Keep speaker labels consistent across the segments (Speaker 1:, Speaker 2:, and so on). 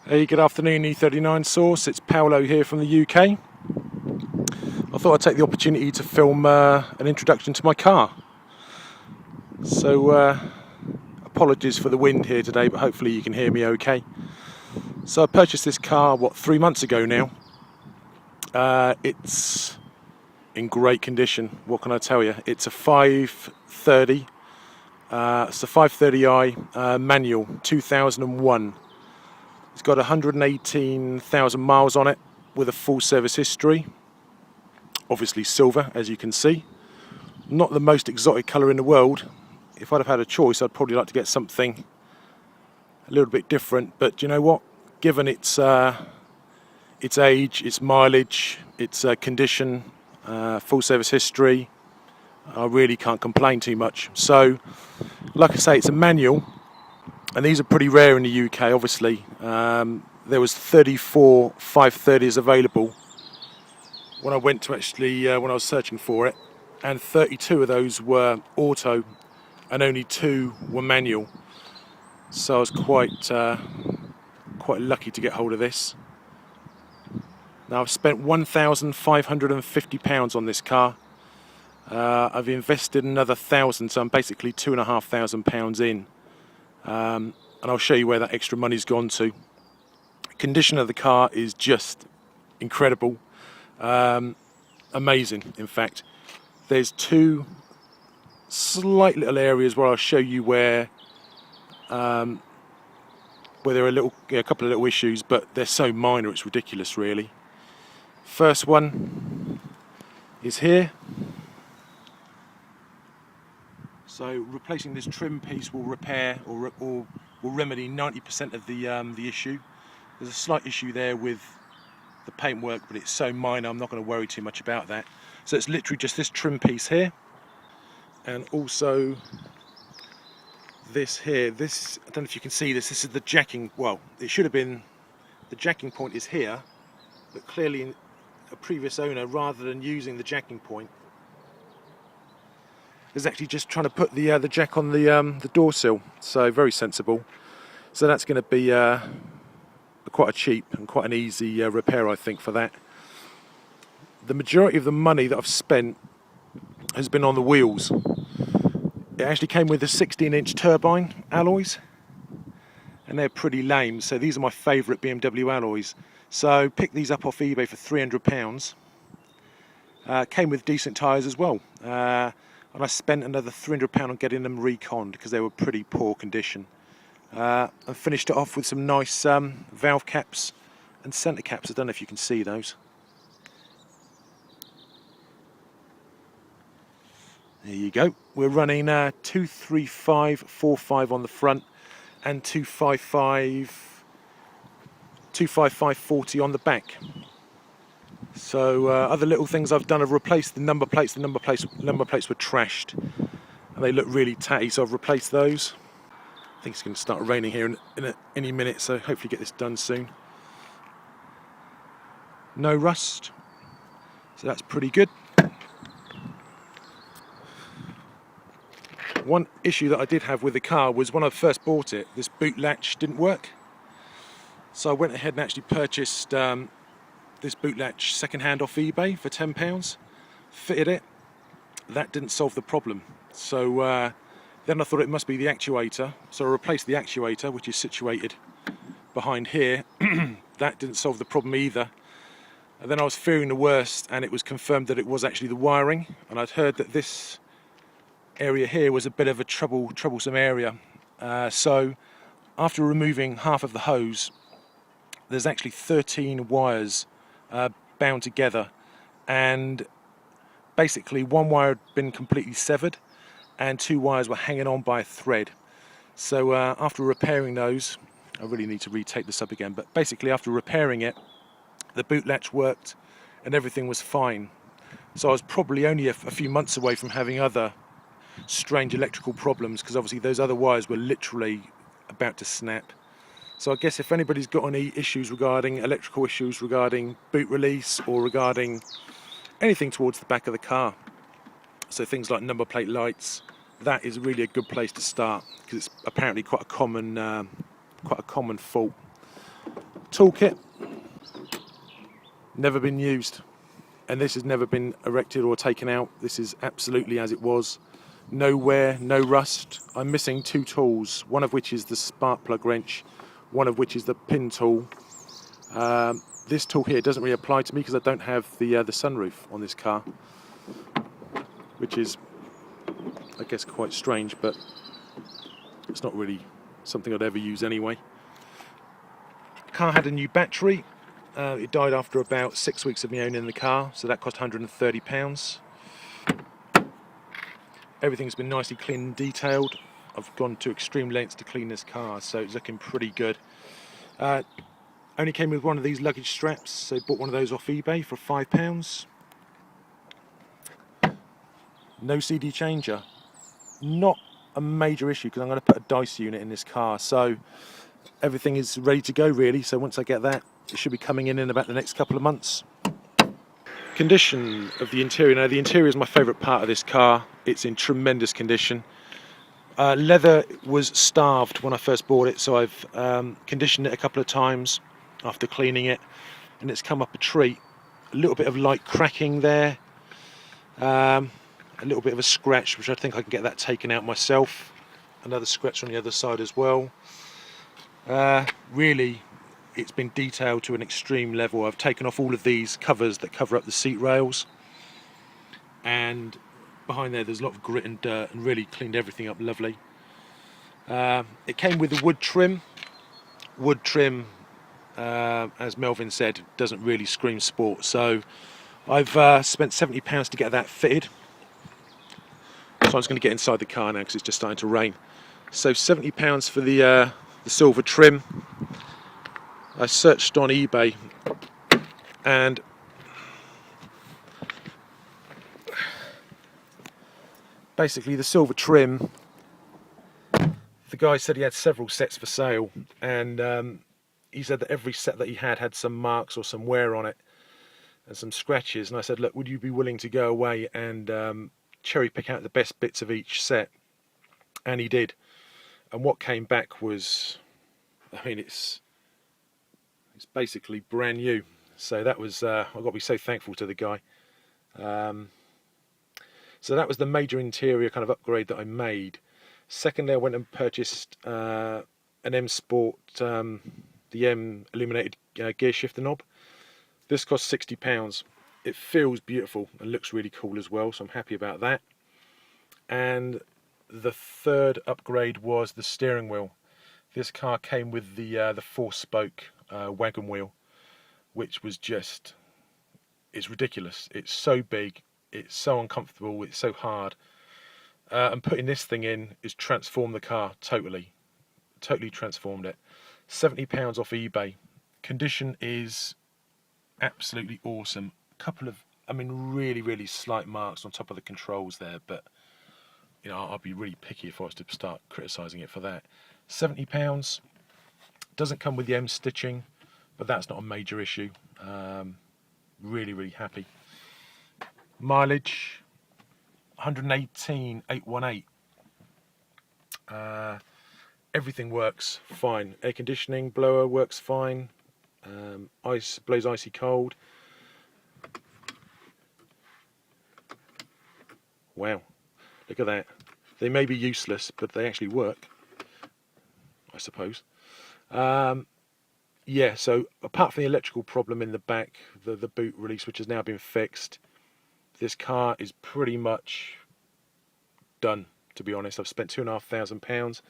Speaker 1: Hey, good afternoon, E39 source. It's Paolo here from the UK. I thought I'd take the opportunity to film an introduction to my car. So, apologies for the wind here today, but hopefully you can hear me okay. So I purchased this car, 3 months ago now. It's in great condition. What can I tell you? It's a 530. It's a 530i manual, 2001. It's got 118,000 miles on it with a full service history. Obviously silver, as you can see. Not the most exotic colour in the world. If I'd have had a choice, I'd probably like to get something a little bit different. But you know what? Given its age, its mileage, its condition, full service history, I really can't complain too much. So, like I say, it's a manual. And these are pretty rare in the UK, obviously. There was 34 530s available when I went to when I was searching for it, and 32 of those were auto, and only 2 were manual. So I was quite lucky to get hold of this. Now I've spent £1,550 on this car. I've invested another £1,000, so I'm basically £2,500 in. And I'll show you where that extra money's gone to. Condition of the car is just incredible, amazing. In fact, there's 2 slight little areas where I'll show you where there are a couple of little issues, but they're so minor it's ridiculous, really. First one is here. So replacing this trim piece will repair or will remedy 90% of the issue. There's a slight issue there with the paintwork, but it's so minor I'm not going to worry too much about that. So it's literally just this trim piece here, and also this here. This, I don't know if you can see this. This is the jacking. Well, it should have been, the jacking point is here, but clearly a previous owner, rather than using the jacking point, is actually just trying to put the jack on the door sill. So very sensible. So that's going to be quite a cheap and quite an easy repair, I think, for that. The majority of the money that I've spent has been on the wheels. It actually came with a 16-inch turbine alloys, and they're pretty lame. So these are my favourite BMW alloys. So picked these up off eBay for £300. Came with decent tyres as well. And I spent another £300 on getting them reconned because they were pretty poor condition. And finished it off with some nice valve caps and centre caps. I don't know if you can see those. There you go. We're running 23545 on the front and 25540 on the back. So other little things I've done, I've replaced the number plates. The number plates were trashed and they look really tatty, so I've replaced those. I think it's going to start raining here in any minute, so hopefully get this done soon. No rust, so that's pretty good. One issue that I did have with the car was when I first bought it, this boot latch didn't work. So I went ahead and actually purchased this boot latch second-hand off eBay for £10. Fitted it. That didn't solve the problem. So then I thought it must be the actuator. So I replaced the actuator, which is situated behind here. That didn't solve the problem either. And then I was fearing the worst, and it was confirmed that it was actually the wiring. And I'd heard that this area here was a bit of a troublesome area. So after removing half of the hose, there's actually 13 wires bound together, and basically one wire had been completely severed and 2 wires were hanging on by a thread. So after repairing those, I really need to retake this up again, but basically after repairing it, the boot latch worked and everything was fine. So I was probably only a few months away from having other strange electrical problems, because obviously those other wires were literally about to snap. So I guess if anybody's got any issues regarding electrical issues regarding boot release or regarding anything towards the back of the car, so things like number plate lights, that is really a good place to start, because it's apparently quite a common fault. Toolkit, never been used, and this has never been erected or taken out. This is absolutely as it was. No wear, no rust. I'm missing 2 tools, one of which is the spark plug wrench, one of which is the pin tool. This tool here doesn't really apply to me because I don't have the sunroof on this car, which is, I guess, quite strange, but it's not really something I'd ever use anyway. The car had a new battery. It died after about 6 weeks of me owning the car, so that cost £130. Everything's been nicely clean and detailed. I've gone to extreme lengths to clean this car, so it's looking pretty good. Only came with one of these luggage straps, so bought one of those off eBay for £5. No CD changer. Not a major issue because I'm going to put a dice unit in this car, so everything is ready to go really. So once I get that, it should be coming in about the next couple of months. Condition of the interior. Now the interior is my favourite part of this car. It's in tremendous condition. Leather was starved when I first bought it, so I've conditioned it a couple of times after cleaning it, and it's come up a treat. A little bit of light cracking there, a little bit of a scratch, which I think I can get that taken out myself. Another scratch on the other side as well. Really, it's been detailed to an extreme level. I've taken off all of these covers that cover up the seat rails, and behind there's a lot of grit and dirt, and really cleaned everything up lovely. It came with a wood trim. Wood trim, as Melvin said, doesn't really scream sport, so I've spent £70 to get that fitted. So I'm just going to get inside the car now because it's just starting to rain. So £70 for the silver trim. I searched on eBay, and basically the silver trim, the guy said he had several sets for sale, and he said that every set that he had some marks or some wear on it and some scratches, and I said, look, would you be willing to go away and cherry pick out the best bits of each set? And he did, and what came back was, I mean, it's basically brand new. So that was, I've got to be so thankful to the guy. So that was the major interior kind of upgrade that I made. Secondly, I went and purchased an M Sport, the M illuminated gear shifter knob. This cost £60. It feels beautiful and looks really cool as well, so I'm happy about that. And the third upgrade was the steering wheel. This car came with the 4-spoke wagon wheel, which was just, it's ridiculous. It's so big, it's so uncomfortable, it's so hard. And putting this thing in is transformed the car totally transformed it. £70 off eBay. Condition is absolutely awesome. Couple of, I mean, really slight marks on top of the controls there, but you know, I'd be really picky if I was to start criticising it for that. £70. Doesn't come with the M stitching, but that's not a major issue. Really happy. Mileage 118,818. Everything works fine. Air conditioning, blower works fine. Ice blows icy cold. Wow, look at that. They may be useless, but they actually work, I suppose. Yeah, so apart from the electrical problem in the back, the boot release, which has now been fixed, this car is pretty much done, to be honest. I've spent £2,500.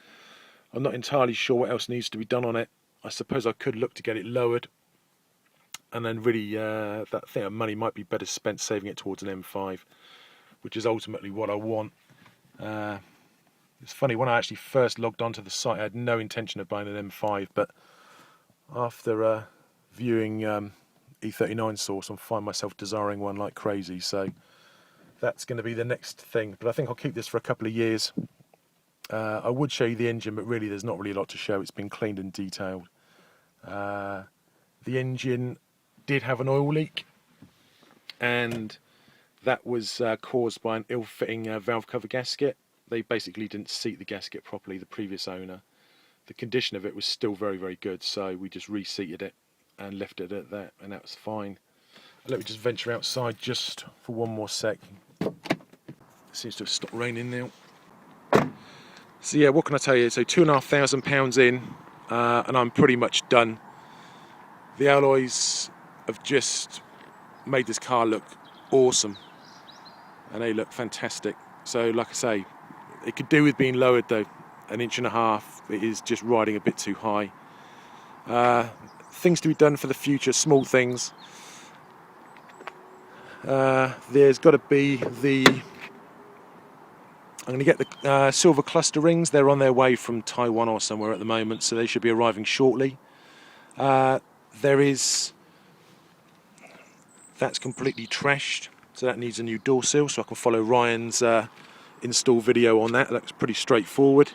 Speaker 1: I'm not entirely sure what else needs to be done on it. I suppose I could look to get it lowered, and then really that thing of money might be better spent saving it towards an M5, which is ultimately what I want. It's funny, when I actually first logged onto the site, I had no intention of buying an M5, but after viewing E39 source, I find myself desiring one like crazy, so that's going to be the next thing. But I think I'll keep this for a couple of years. I would show you the engine, but really there's not really a lot to show. It's been cleaned and detailed. The engine did have an oil leak, and that was caused by an ill-fitting valve cover gasket. They basically didn't seat the gasket properly, the previous owner. The condition of it was still very good, so we just reseated it and left it at that, and that was fine. Let me just venture outside just for one more sec. It seems to have stopped raining now. So yeah, what can I tell you? So £2,500 in, and I'm pretty much done. The alloys have just made this car look awesome, and they look fantastic. So like I say, it could do with being lowered though, 1.5 inches. It is just riding a bit too high. Things to be done for the future, small things. There's got to be I'm going to get the silver cluster rings. They're on their way from Taiwan or somewhere at the moment, so they should be arriving shortly. That's completely trashed, so that needs a new door seal, so I can follow Ryan's install video on that. That's pretty straightforward.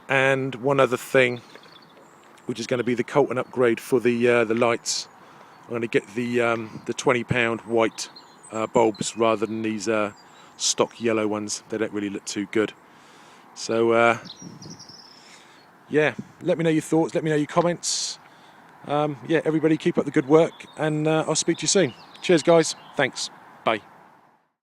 Speaker 1: And one other thing, which is going to be the Colton upgrade for the lights. I'm going to get the £20 white bulbs rather than these stock yellow ones. They don't really look too good. So yeah, let me know your thoughts, let me know your comments. Yeah, everybody keep up the good work, and I'll speak to you soon. Cheers guys, thanks, bye.